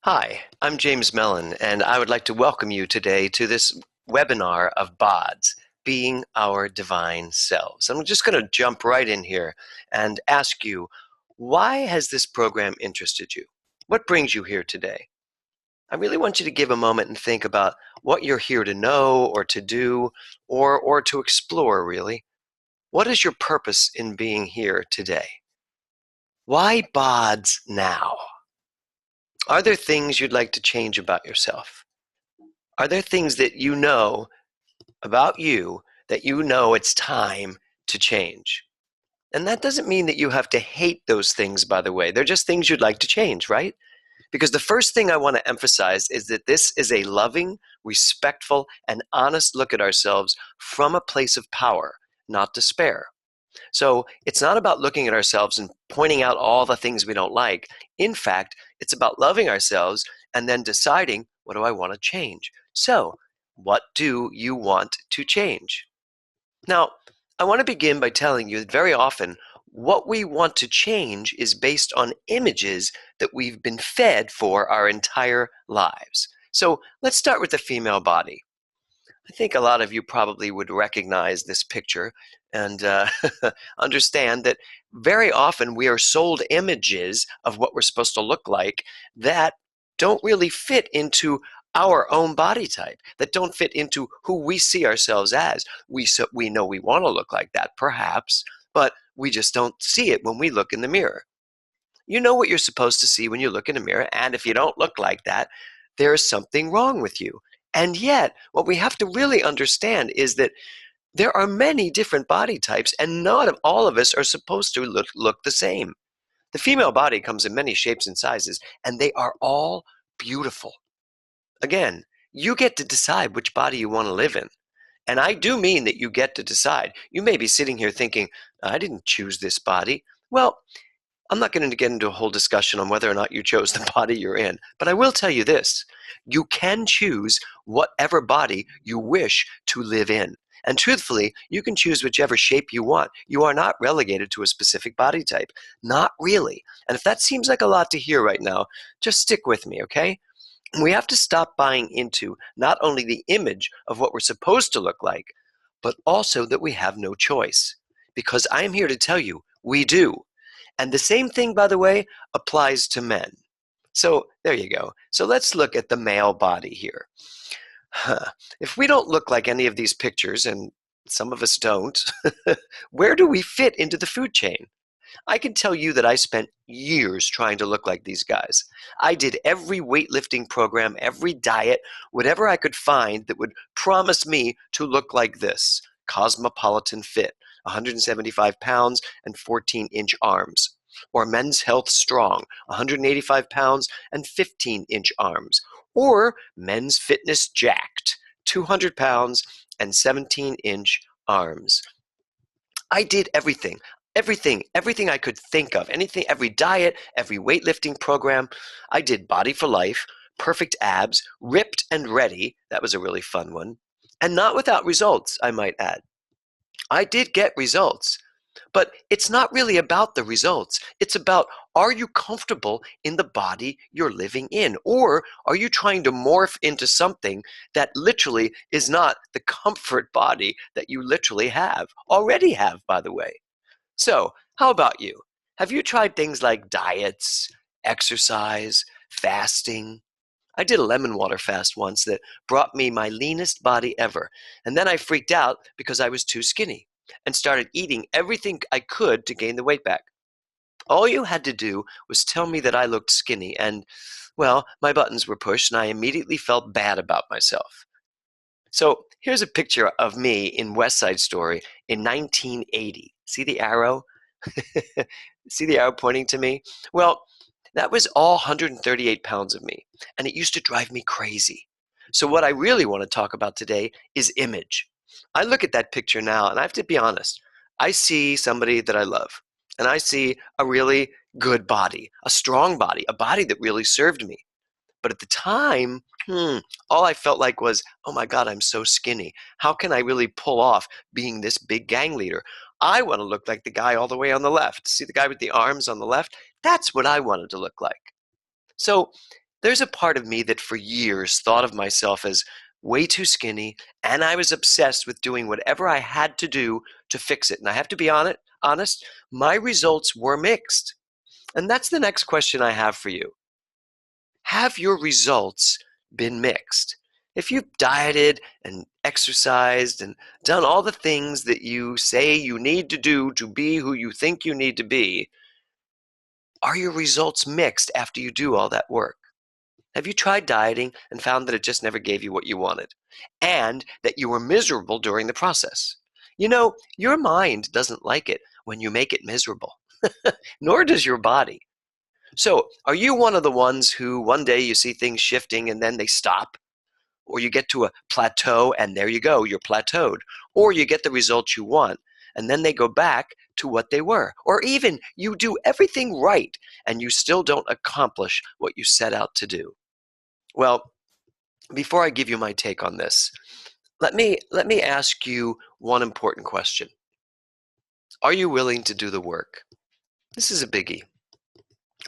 Hi, I'm James Mellon, and I would like to welcome you today to this webinar of B.O.D.S, Being Our Divine Selves. I'm just going to jump right in here and ask you, why has this program interested you? What brings you here today? I really want you to give a moment and think about what you're here to know or to do or to explore, really. What is your purpose in being here today? Why B.O.D.S now? Are there things you'd like to change about yourself? Are there things that you know about you that you know it's time to change? And that doesn't mean that you have to hate those things, by the way. They're just things you'd like to change, right? Because the first thing I want to emphasize is that this is a loving, respectful, and honest look at ourselves from a place of power, not despair. So it's not about looking at ourselves and pointing out all the things we don't like. In fact, it's about loving ourselves and then deciding, what do I want to change? So, what do you want to change? Now, I want to begin by telling you that very often what we want to change is based on images that we've been fed for our entire lives. So let's start with the female body. I think a lot of you probably would recognize this picture and understand that very often we are sold images of what we're supposed to look like that don't really fit into our own body type, that don't fit into who we see ourselves as. We know we want to look like that, perhaps, but we just don't see it when we look in the mirror. You know what you're supposed to see when you look in a mirror, and if you don't look like that, there is something wrong with you. And yet, what we have to really understand is that there are many different body types, and not of all of us are supposed to look the same. The female body comes in many shapes and sizes, and they are all beautiful. Again, you get to decide which body you want to live in. And I do mean that you get to decide. You may be sitting here thinking, I didn't choose this body. Well, I'm not going to get into a whole discussion on whether or not you chose the body you're in, but I will tell you this. You can choose whatever body you wish to live in. And truthfully, you can choose whichever shape you want. You are not relegated to a specific body type. Not really. And if that seems like a lot to hear right now, just stick with me, okay? We have to stop buying into not only the image of what we're supposed to look like, but also that we have no choice. Because I'm here to tell you, we do. And the same thing, by the way, applies to men. So there you go. So let's look at the male body here. If we don't look like any of these pictures, and some of us don't, where do we fit into the food chain? I can tell you that I spent years trying to look like these guys. I did every weightlifting program, every diet, whatever I could find that would promise me to look like this. Cosmopolitan Fit, 175 pounds and 14-inch arms. Or Men's Health Strong, 185 pounds and 15-inch arms. Or Men's Fitness Jacked, 200 pounds and 17-inch arms. I did everything I could think of, anything, every diet, every weightlifting program. I did Body for Life, Perfect Abs, Ripped and Ready. That was a really fun one. And not without results, I might add. I did get results, but it's not really about the results. It's about, are you comfortable in the body you're living in? Or are you trying to morph into something that literally is not the comfort body that you literally already have, by the way? So, how about you? Have you tried things like diets, exercise, fasting? I did a lemon water fast once that brought me my leanest body ever. And then I freaked out because I was too skinny and started eating everything I could to gain the weight back. All you had to do was tell me that I looked skinny, and, well, my buttons were pushed, and I immediately felt bad about myself. So here's a picture of me in West Side Story in 1980. See the arrow? See the arrow pointing to me? Well, that was all 138 pounds of me, and it used to drive me crazy. So what I really want to talk about today is image. I look at that picture now, and I have to be honest. I see somebody that I love, and I see a really good body, a strong body, a body that really served me. But at the time, all I felt like was, oh my God, I'm so skinny. How can I really pull off being this big gang leader? I want to look like the guy all the way on the left. See the guy with the arms on the left? That's what I wanted to look like. So There's a part of me that for years thought of myself as way too skinny, and I was obsessed with doing whatever I had to do to fix it. And I have to be honest, my results were mixed. And that's the next question I have for you. Have your results been mixed? If you've dieted and exercised and done all the things that you say you need to do to be who you think you need to be, are your results mixed after you do all that work? Have you tried dieting and found that it just never gave you what you wanted and that you were miserable during the process? You know, your mind doesn't like it when you make it miserable, nor does your body. So, are you one of the ones who one day you see things shifting and then they stop? Or you get to a plateau and there you go, you're plateaued. Or you get the results you want and then they go back to what they were. Or even you do everything right and you still don't accomplish what you set out to do. Well, before I give you my take on this, let me ask you one important question. Are you willing to do the work? This is a biggie.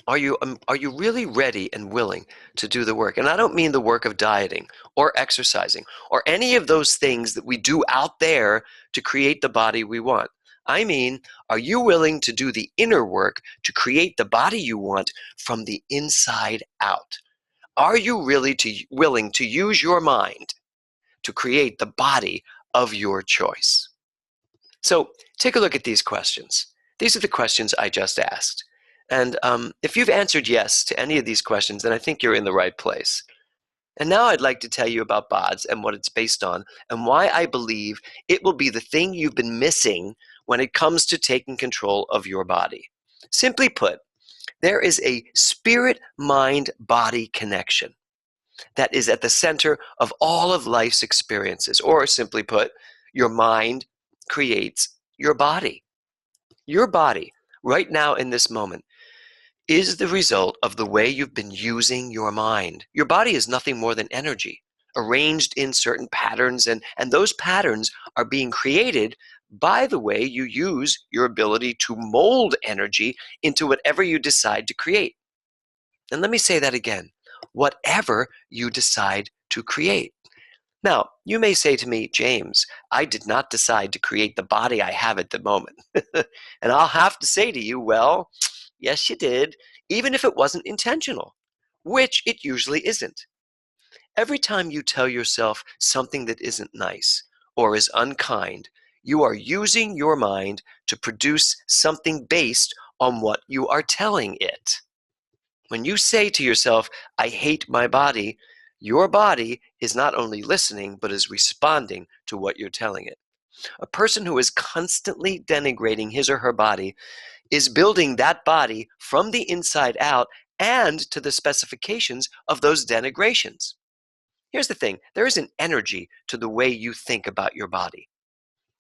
Are you really ready and willing to do the work? And I don't mean the work of dieting or exercising or any of those things that we do out there to create the body we want. I mean, are you willing to do the inner work to create the body you want from the inside out? Are you really willing to use your mind to create the body of your choice? So take a look at these questions. These are the questions I just asked. And if you've answered yes to any of these questions, then I think you're in the right place. And now I'd like to tell you about B.O.D.S and what it's based on and why I believe it will be the thing you've been missing when it comes to taking control of your body. Simply put, there is a spirit-mind-body connection that is at the center of all of life's experiences. Or simply put, your mind creates your body. Your body, right now in this moment, is the result of the way you've been using your mind. Your body is nothing more than energy, arranged in certain patterns, and those patterns are being created by the way you use your ability to mold energy into whatever you decide to create. And let me say that again, whatever you decide to create. Now, you may say to me, James, I did not decide to create the body I have at the moment. And I'll have to say to you, well, yes, you did, even if it wasn't intentional, which it usually isn't. Every time you tell yourself something that isn't nice or is unkind, you are using your mind to produce something based on what you are telling it. When you say to yourself, I hate my body, your body is not only listening, but is responding to what you're telling it. A person who is constantly denigrating his or her body is building that body from the inside out and to the specifications of those denigrations. Here's the thing, there is an energy to the way you think about your body.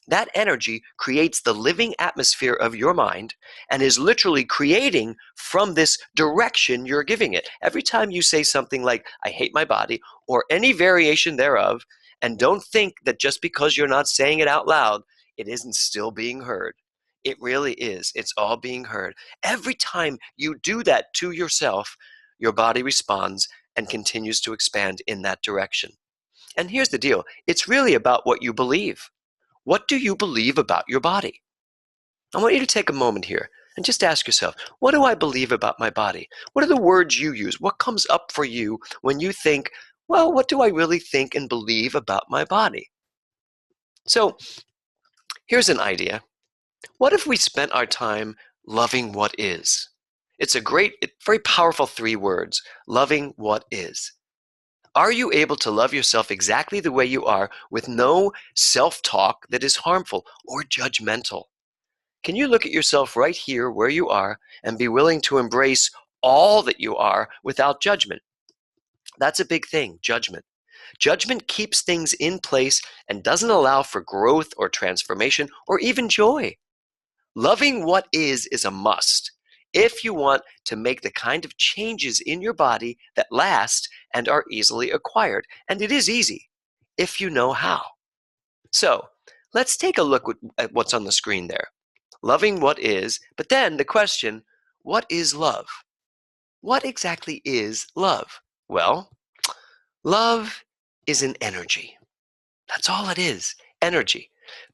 That energy creates the living atmosphere of your mind and is literally creating from this direction you're giving it. Every time you say something like, I hate my body, or any variation thereof, and don't think that just because you're not saying it out loud, it isn't still being heard. It really is. It's all being heard. Every time you do that to yourself, your body responds and continues to expand in that direction. And here's the deal. It's really about what you believe. What do you believe about your body? I want you to take a moment here and just ask yourself, what do I believe about my body? What are the words you use? What comes up for you when you think, well, what do I really think and believe about my body? So here's an idea. What if we spent our time loving what is? It's a very powerful 3 words, loving what is. Are you able to love yourself exactly the way you are with no self-talk that is harmful or judgmental? Can you look at yourself right here where you are and be willing to embrace all that you are without judgment? That's a big thing, judgment. Judgment keeps things in place and doesn't allow for growth or transformation or even joy. Loving what is a must if you want to make the kind of changes in your body that last and are easily acquired. And it is easy if you know how. So let's take a look at what's on the screen there. Loving what is, but then the question, what is love? What exactly is love? Well, love is an energy. That's all it is, energy.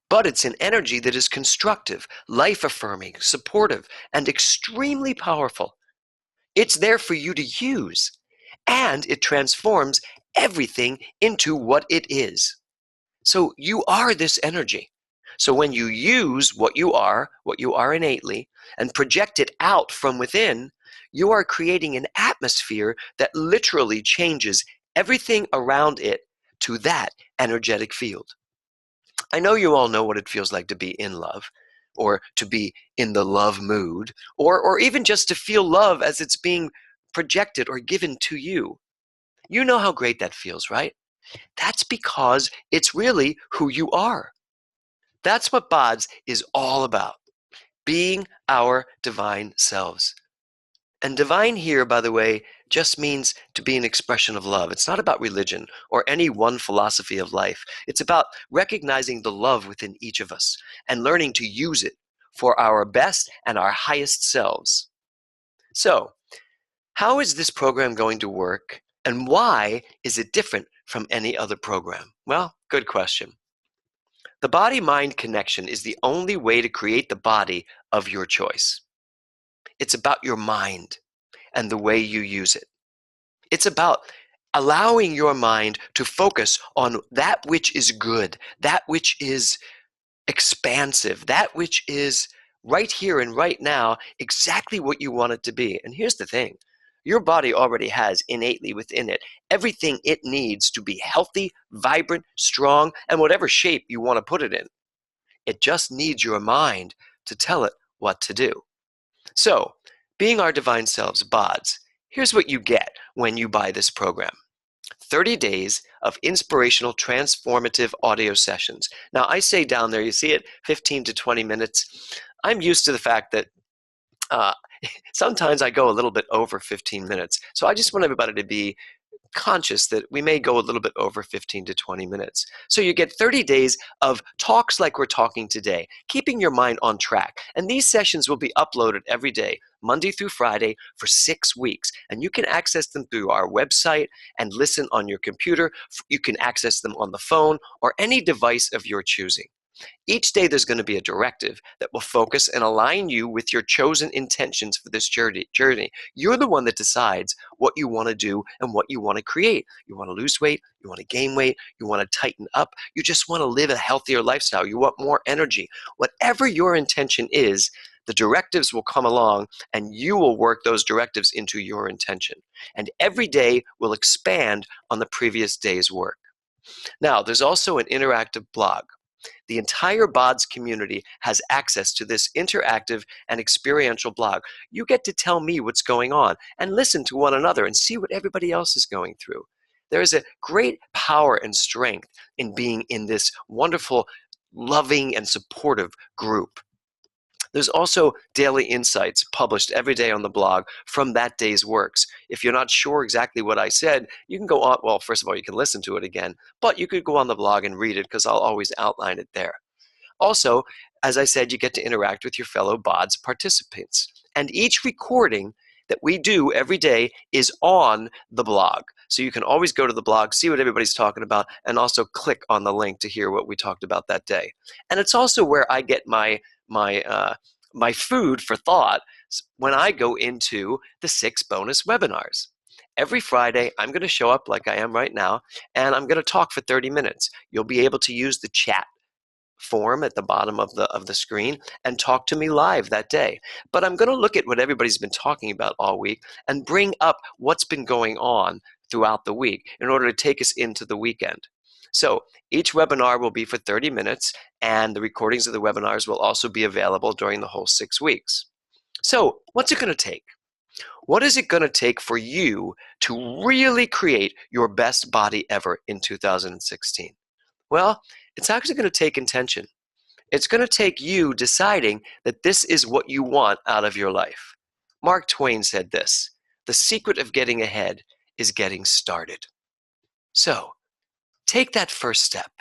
But it's an energy that is constructive, life-affirming, supportive, and extremely powerful. It's there for you to use, and it transforms everything into what it is. So you are this energy. So when you use what you are innately, and project it out from within, you are creating an atmosphere that literally changes everything around it to that energetic field. I know you all know what it feels like to be in love, or to be in the love mood, or even just to feel love as it's being projected or given to you. You know how great that feels, right? That's because it's really who you are. That's what B.O.D.S is all about, being our divine selves. And divine here, by the way, just means to be an expression of love. It's not about religion or any one philosophy of life. It's about recognizing the love within each of us and learning to use it for our best and our highest selves. So, how is this program going to work, and why is it different from any other program? Well, good question. The body-mind connection is the only way to create the body of your choice. It's about your mind and the way you use it. It's about allowing your mind to focus on that which is good, that which is expansive, that which is right here and right now, exactly what you want it to be. And here's the thing. Your body already has innately within it everything it needs to be healthy, vibrant, strong, and whatever shape you want to put it in. It just needs your mind to tell it what to do. So, being our divine selves, B.O.D.S, here's what you get when you buy this program. 30 days of inspirational, transformative audio sessions. Now, I say down there, you see it, 15 to 20 minutes. I'm used to the fact that uh, sometimes I go a little bit over 15 minutes. So I just want everybody to be conscious that we may go a little bit over 15 to 20 minutes. So you get 30 days of talks like we're talking today, keeping your mind on track. And these sessions will be uploaded every day, Monday through Friday, for 6 weeks. And you can access them through our website and listen on your computer. You can access them on the phone or any device of your choosing. Each day there's going to be a directive that will focus and align you with your chosen intentions for this journey. You're the one that decides what you want to do and what you want to create. You want to lose weight, you want to gain weight, you want to tighten up, you just want to live a healthier lifestyle, you want more energy. Whatever your intention is, the directives will come along and you will work those directives into your intention. And every day will expand on the previous day's work. Now, there's also an interactive blog. The entire B.O.D.S community has access to this interactive and experiential blog. You get to tell me what's going on and listen to one another and see what everybody else is going through. There is a great power and strength in being in this wonderful, loving, and supportive group. There's also daily insights published every day on the blog from that day's works. If you're not sure exactly what I said, you can go on, well, first of all, you can listen to it again, but you could go on the blog and read it because I'll always outline it there. Also, as I said, you get to interact with your fellow B.O.D.S participants. And each recording that we do every day is on the blog. So you can always go to the blog, see what everybody's talking about, and also click on the link to hear what we talked about that day. And it's also where I get my food for thought when I go into the 6 bonus webinars. Every Friday, I'm going to show up like I am right now, and I'm going to talk for 30 minutes. You'll be able to use the chat form at the bottom of the screen and talk to me live that day. But I'm going to look at what everybody's been talking about all week and bring up what's been going on throughout the week in order to take us into the weekend. So each webinar will be for 30 minutes, and the recordings of the webinars will also be available during the whole 6 weeks. So what's it going to take? What is it going to take for you to really create your best body ever in 2016? Well, it's actually going to take intention. It's going to take you deciding that this is what you want out of your life. Mark Twain said this: "The secret of getting ahead is getting started." So, take that first step.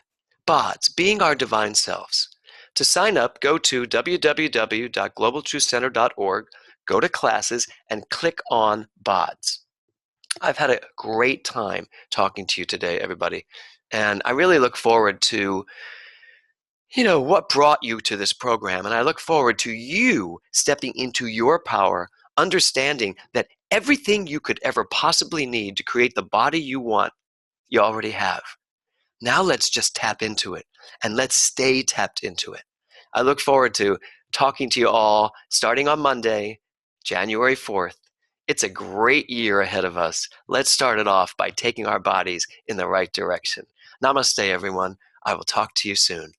B.O.D.S, being our divine selves. To sign up, go to www.globaltruthcenter.org, go to classes, and click on B.O.D.S. I've had a great time talking to you today, everybody. And I really look forward to, what brought you to this program. And I look forward to you stepping into your power, understanding that everything you could ever possibly need to create the body you want, you already have. Now let's just tap into it and let's stay tapped into it. I look forward to talking to you all starting on Monday, January 4th. It's a great year ahead of us. Let's start it off by taking our bodies in the right direction. Namaste, everyone. I will talk to you soon.